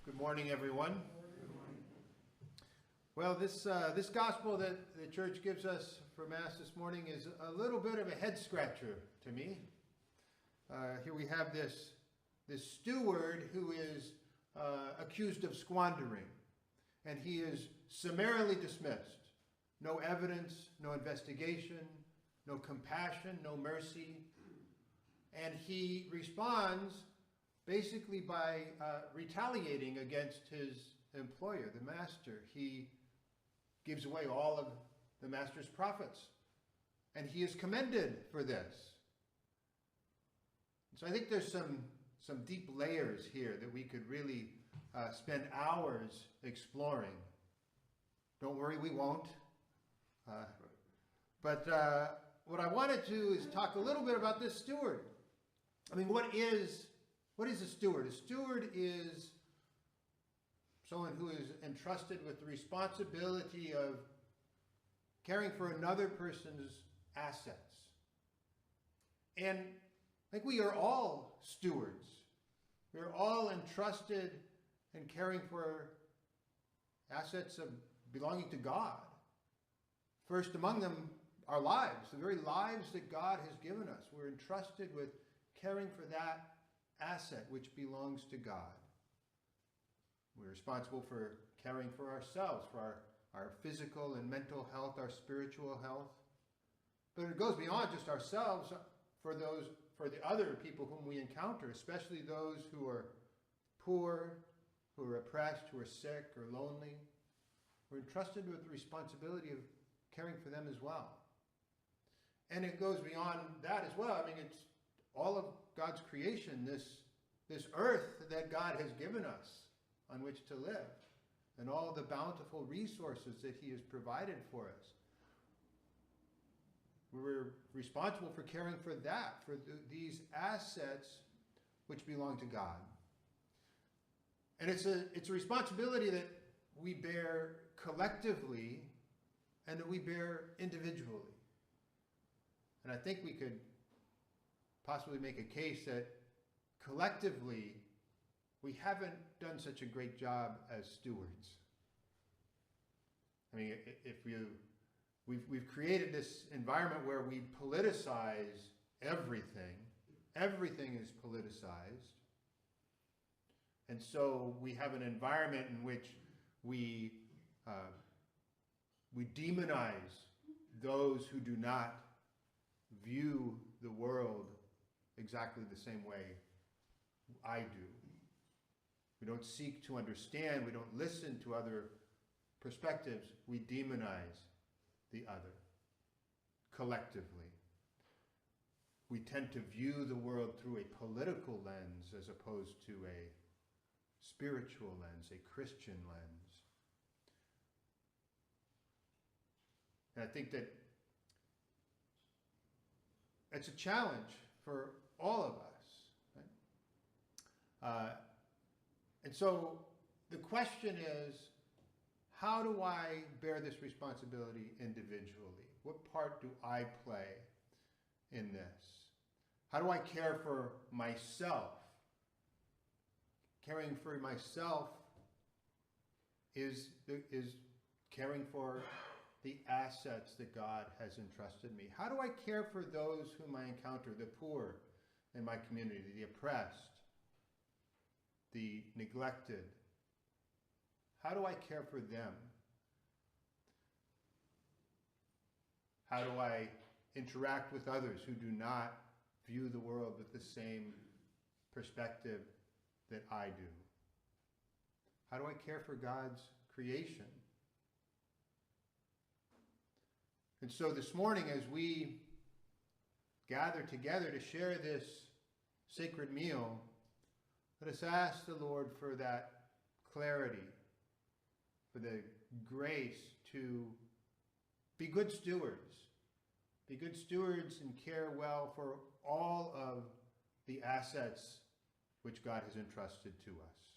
Good morning, everyone. Well, this gospel that the church gives us for Mass this morning is a little bit of a head scratcher to me. Here we have this steward who is accused of squandering, and he is summarily dismissed. No evidence, no investigation, no compassion, no mercy. And he responds basically by retaliating against his employer, the master. He gives away all of the master's profits, and he is commended for this. So I think there's some deep layers here that we could really spend hours exploring. Don't worry, we won't. But what I wanted to is talk a little bit about this steward. I mean, what is a steward? A steward is someone who is entrusted with the responsibility of caring for another person's assets. And I think we are all stewards. We are all entrusted in caring for assets belonging to God. First among them, our lives, the very lives that God has given us. We're entrusted with caring for that asset which belongs to God. We're responsible for caring for ourselves, for our physical and mental health, our spiritual health. But it goes beyond just ourselves for the other people whom we encounter, especially those who are poor, who are oppressed, who are sick or lonely. We're entrusted with the responsibility of caring for them as well. And it goes beyond that as well. I mean, it's all of God's creation, this earth that God has given us on which to live, and all the bountiful resources that he has provided for us. We're responsible for caring for that, for these assets which belong to God. And it's a responsibility that we bear collectively and that we bear individually. And I think we could possibly make a case that collectively we haven't done such a great job as stewards. I mean, we've created this environment where we politicize everything. Everything is politicized. And so we have an environment in which we demonize those who do not view the world exactly the same way I do. We don't seek to understand. We don't listen to other perspectives. We demonize the other collectively. We tend to view the world through a political lens as opposed to a spiritual lens, a Christian lens. And I think that it's a challenge for all of us. Right? And so the question is, how do I bear this responsibility individually? What part do I play in this? How do I care for myself? Caring for myself is caring for the assets that God has entrusted me. How do I care for those whom I encounter, the poor in my community, the oppressed, the neglected? How do I care for them? How do I interact with others who do not view the world with the same perspective that I do? How do I care for God's creation? And so this morning, as we gather together to share this sacred meal, let us ask the Lord for that clarity, for the grace to be good stewards. Be good stewards and care well for all of the assets which God has entrusted to us.